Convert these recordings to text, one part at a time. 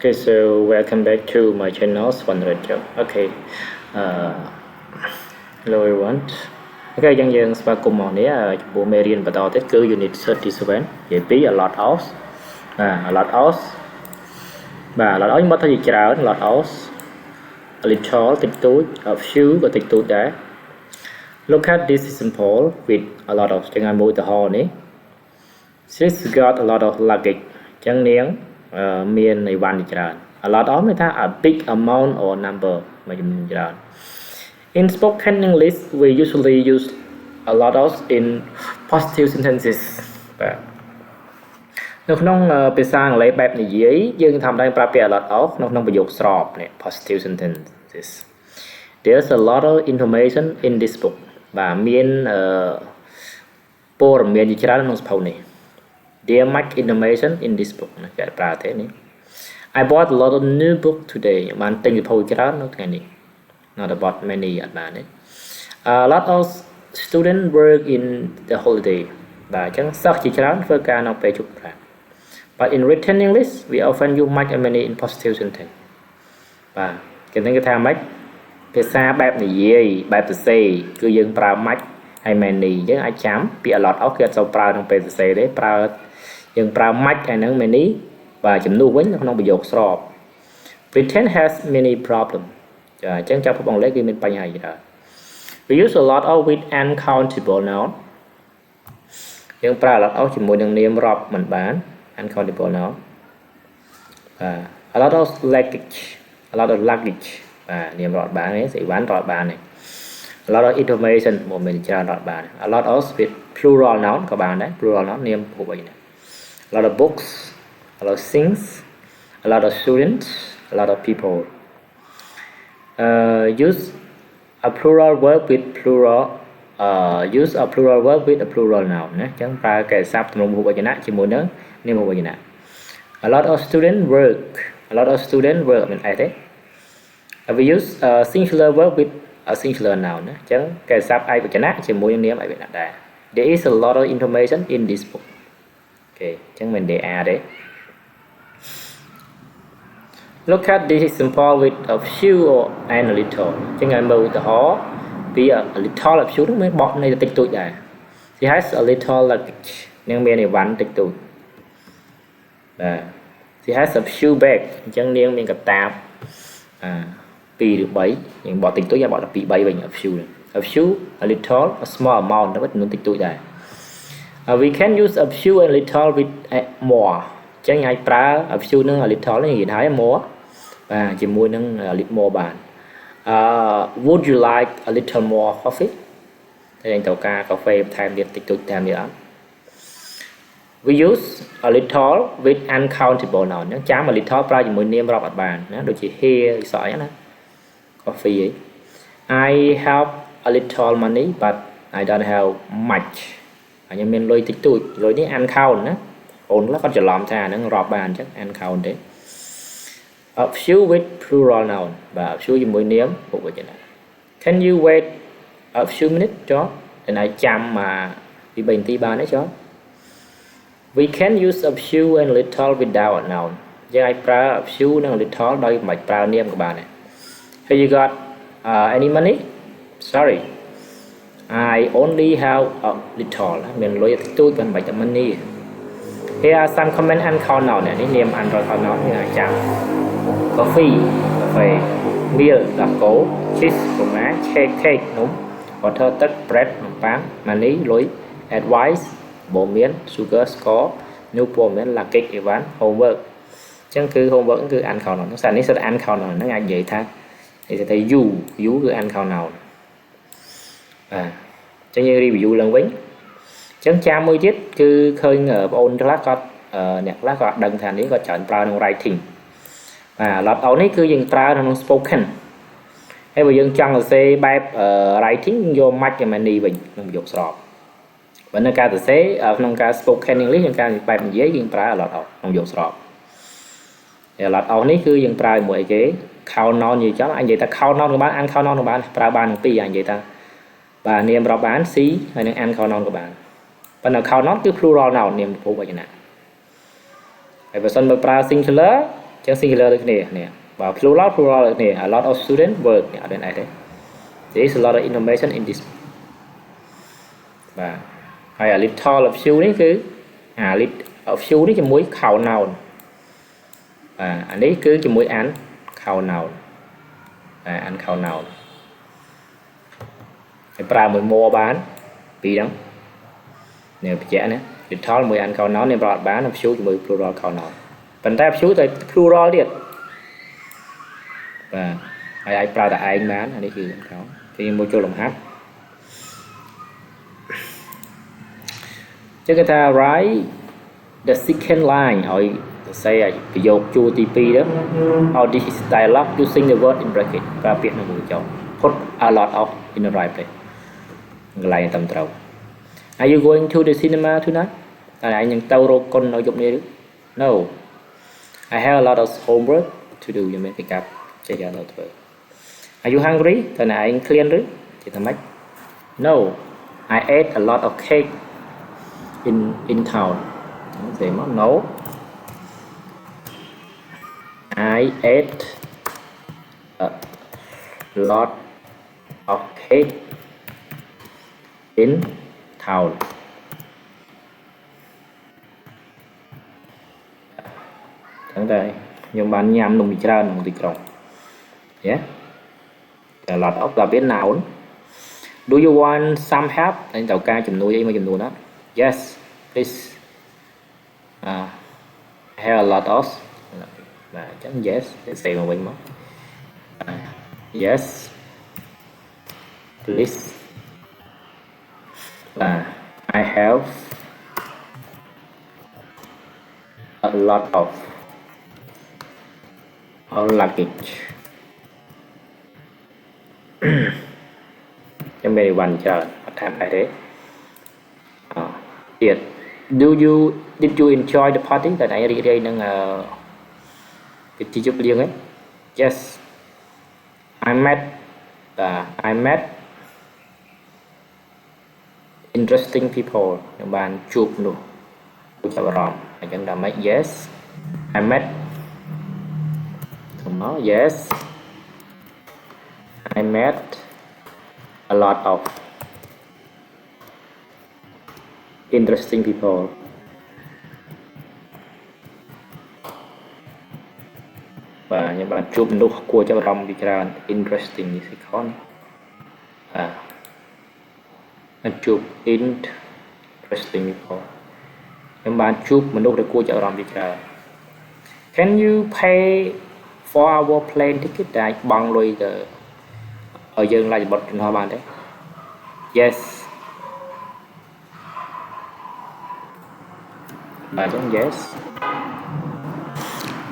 Okay, so welcome back to my channel Sovanareth Chroek. Okay, hello everyone. Okay, យ៉ាងយើងស្វាគមន៍មកនេះចំពោះមេរៀនបន្តទៀតគឺ unit 37 និយាយពី a lot of a lot of បាទ a lot of មកទៅជាច្រើន a lot of a little តិចតួច a few ក៏តិចតួចដែរ Look at this example with a lot of ចឹងឲ្យមួយឧទាហរណ៍នេះ She's got a lot of luggage ចឹងនាងមានអីវ៉ាន់ច្រើន a lot of មានថា a big amount or number មួយចំនួនច្រើន In spoken English we usually use a lot of in positive sentences បាទនៅក្នុងភាសាអង់គ្លេសបែបនិយាយយើងធម្មតាប្រើពាក្យ a lot of ក្នុងប្រយោគស្របនេះ positive sentences There's a lot of information in this book បាទមានព័ត៌មានជាច្រើនក្នុងសៀវភៅនេះThere much information in this book គេប្រើទេនេះ I bought a lot of new book today បានទិញសៀវភៅច្រើននៅថ្ងៃនេះ Not about many អត់បានទេ A lot of students work in the holiday បាទអញ្ចឹងសិស្សជាច្រើនធ្វើការនៅពេលជប់ប្រាំង But in written English we often use much and many in positive sentence បាទគេនឹងគេថាម៉េចភាសាបែបនិយាយបែបសរសេរគឺយើងប្រើ much ហើយ many យើងអាចចាំពាក្យ a lot of គេអត់សូវប្រើក្នុងពេលសរសេរទេប្រើយើងប្រើ much ហើយនឹង many បាទជំនួសវិញនៅក្នុងប្រយោគស្រប Britain has many problem ចាអញ្ចឹងចាប់ពីអង់គ្លេសគឺមានបញ្ហាច្រើន We use a lot of with uncountable noun យើងប្រើ a lot of ជាមួយនឹងនាមរាប់មិនបាន uncountable noun បាទ a lot of luggage បាទនាមរាប់បានទេស្អីវ៉ាន់រាប់បានទេ A lot of information មកមានច្រើនរាប់បាន A lot of with plural noun ក៏បានដែរ plural noun នាមហូបអីណា A lot of books a lot of things a lot of students a lot of people use a plural word with plural use a plural word with a plural noun ណាអញ្ចឹងប្រើកែស័ព្ទទំនុំហូបវចនៈជាមួយនឹងនាមហូបវចនៈ A lot of students work មានអីទេ We use a singular word with a singular noun ណាអញ្ចឹងកែស័ព្ទឯកវចនៈជាមួយនឹងនាមឯកវចនៈដែរ There is a lot of information in this book អូខេអញ្ចឹងមិន there are ទេ Look at this example with a few and a little អញ្ចឹងឲ្យមើលឧទាហរណ៍ពី a little a few នោះមានបកនៃតិចតួចដែរ She has a little luggage នាងមានអីវ៉ាន់តិចតួចបាទ She has a few bag អញ្ចឹងនាងមានកតាប2ឬ3យើងបកតិចតួចយើងបកដល់2 3វិញ a few a little a small amount ទៅចំនួនតិចតួចដែរ We can use a few and little with more អញ្ចឹងអាចប្រើ a few និង a little នេះនិយាយហើយ more បាទជាមួយនឹង a little more បាន Would you like a little more coffee តែយើងត្រូវការកាហ្វេបន្ថែមទៀតតិចតួចតាមនេះអត់ We use a little with uncountable noun អញ្ចឹងចាំ a little ប្រើជាមួយនាមរាប់អត់បានណាដូចជា here អីសក់អីណា coffee អី I have a little money but I don't have much ខ្ញុំមានលុយតិចតួចលុយនេះ uncount ណាអូនខ្លះគាត់ច្រឡំថាហ្នឹងរាប់បានអញ្ចឹង uncount ទេ A few with plural noun បាទ a few ជាមួយនាមហូបវចនៈ Can you wait a few minutes ចុះតែណៃចាំមកពី3នាទីបានទេចុះ We can use a few and little without a noun យើងអាចប្រើ a few និង little ដោយមិនប្រើនាមក៏បានដែរ Have you got any money Sorry I only have a little មានលុយតិចតួចមិនបាច់តែ money Here are some common uncount noun នេះនាម uncount noun យើងអាចចាំ Coffee កាហ្វេ Meal ដាក់គោ Cheese ប្រមាcake នំ Water ទឹក Bread នំប៉័ង Money លុយ Advice បូមាន Sugar ស្ករ New ព័ត៌មាន Luggage អីវ៉ាន់ Homework អញ្ចឹងគឺ homework គឺ uncount noun សារនេះសិត uncount noun ហ្នឹងអាចនិយាយថាyou គឺ uncount noun បាទអញ្ចឹងយើង review ឡើងវិញអញ្ចឹងចាំមួយទៀតគឺឃើញបងប្អូនខ្លះគាត់អ្នកខ្លះគាត់ដឹងថានេះគាត់ច្រើនប្រើក្នុង writing បាទ lot of នេះគឺយើងប្រើក្នុង spoken ហើយបើយើងចង់សរសេរបែប writing យក much and many វិញក្នុងប្រយោគស្របបើនៅការសរសេរក្នុងការ spoken English យើងការបែបនិយាយយើងប្រើ a lot of ក្នុងប្រយោគស្រប a lot of នេះគឺយើងប្រើជាមួយអីគេ count noun និយាយចំអាចនិយាយថា count noun ក៏បាន uncount noun ក៏បានប្រើបានទាំងពីរអាចនិយាយថាបាទនាមរាប់បាន C ហើយនឹង uncount noun ក៏បានប៉ុន្តែ count noun គឺ plural noun នាមហូបវចនៈហើយបើសិនបើប្រើ singular chẳng singular được nè và plural được nè a lot of students work nè ở đây này đấy there is a lot of information in this và hay a little of few đấy cứ little of few đấy cho mỗi khẩu nào và anh ấy cứ cho mỗi án khẩu nào ăn khẩu nào cái pra mới mua bán vì đó nếu trẻ nữa little mới ăn khẩu nào nên bọt bán of few cho mỗi plural khẩu nào phần tay of few tới plural điện và ai pra là ai bán anh ấyคือเขาthì mua cho lòng hát chứ người ta write the second line or say ví dụ chu tp đó or this is dialogue using the word in bracket và viết là một chỗ put a lot of in the right place lại tầm trâu are you going to the cinema tonight là anh những tàu rô con nói dụng này no I have a lot of homework to do you make up chạy ra đâu thôi are you hungry là anh clean rồi thì thầm mách no I ate a lot of cake in town thì món nấu I ate a lot of cake in town thằng đây nhưng bạn nhắm nồng trà nồng tịch rộng nhé a lot of là biết nào do you want some help anh tàu ca chùm nuôi mà chùm nuôi đó yes please I have a lot of và chấm yes để xem mà mình mất yes please và I have a lot of luggage cho mình hoàn chờ tham lại đấy Did you enjoy the party tại nãy đi đây đang cái chi chụp riêng ấy yes I met interesting people những bạn chụp luôn chụp ròm anh chẳng đã mấy yes I met không nói yes I met a lot of interesting people và những bạn chụp lúc của cho rong bị ra interesting như thế con chụp interesting people những bạn chụp mình lúc để của cho rong bị ra can you pay for our plane ticket đại bằng rồi ở dân lại bật trên hoa bàn đấy yes yes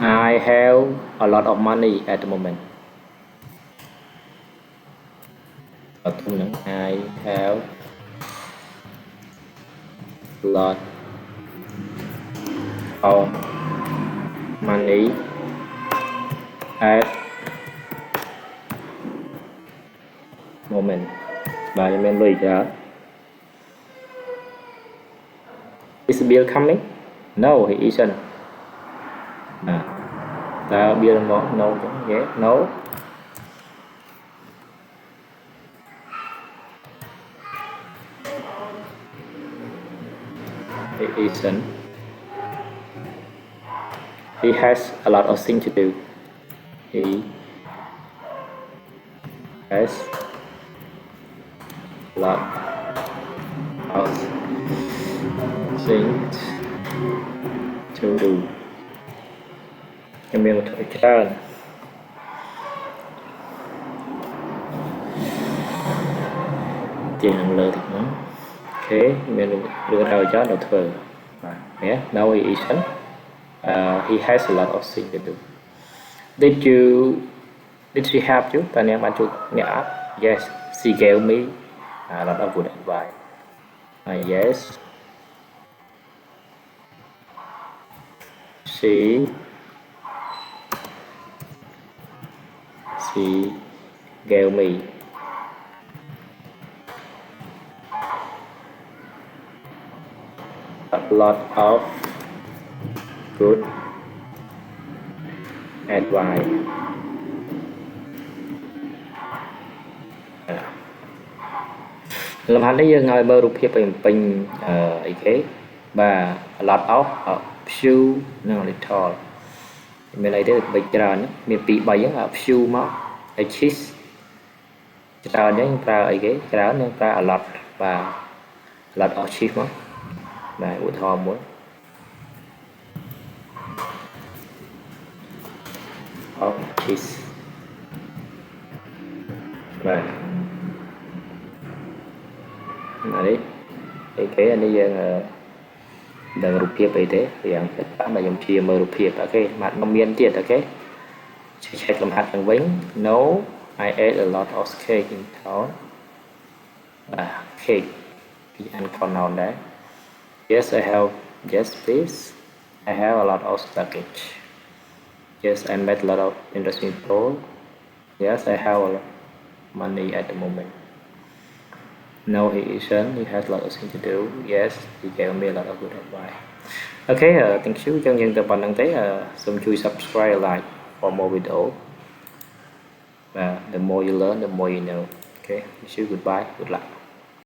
I have a lot of money at the moment I have a lot of money at moment và cho mình lùi ra is Bill coming no he isn't ta Bill no yes no he isn't he has a lot of things to do he has a lot of things to do cho mình một thời gian tiền hàng lơ thật nó thế mình đưa đầu cho đầu thừa yeah no he isn't he has a lot of things to do did she help you ta nè bạn chụp nhã yes she gave me a lot of good advice yes she gave me a lot of good advice លំហាត់នេះយើងឲ្យមើលរូបភាពពេញអីគេបាទ a lot of a few និង a little មានអីទេបីច្រើនមាន2 3ហ្នឹង a few មក a cheese ច្រើនហ្នឹងប្រើអីគេច្រើននឹងប្រើ a lot បាទ a lot of cheese មកបាទឧទាហរណ៍មួយof cheese បាទនេះអីគេអានេះយើងដឹងរូបភាពអីទេយ៉ាងតែខ្ញុំជាមើលរូបភាពអូខេម៉ាត់មានទៀតអូខេឆែកលំហាត់ឡើងវិញ No I ate a lot of cake in town បាទ cake ពីអានខណោនដែរ Yes I have yes please I have a lot of luggage Yes I met a lot of interesting people Yes I have a lot of money at the moment No he isn't he has a lot of things to do Yes he gave me a lot of good advice Okay thank you ចឹងយើងទៅប៉ុណ្្នឹងទេសូមជួយ subscribe like for more video the more you learn the more you know okay wish you goodbye good luck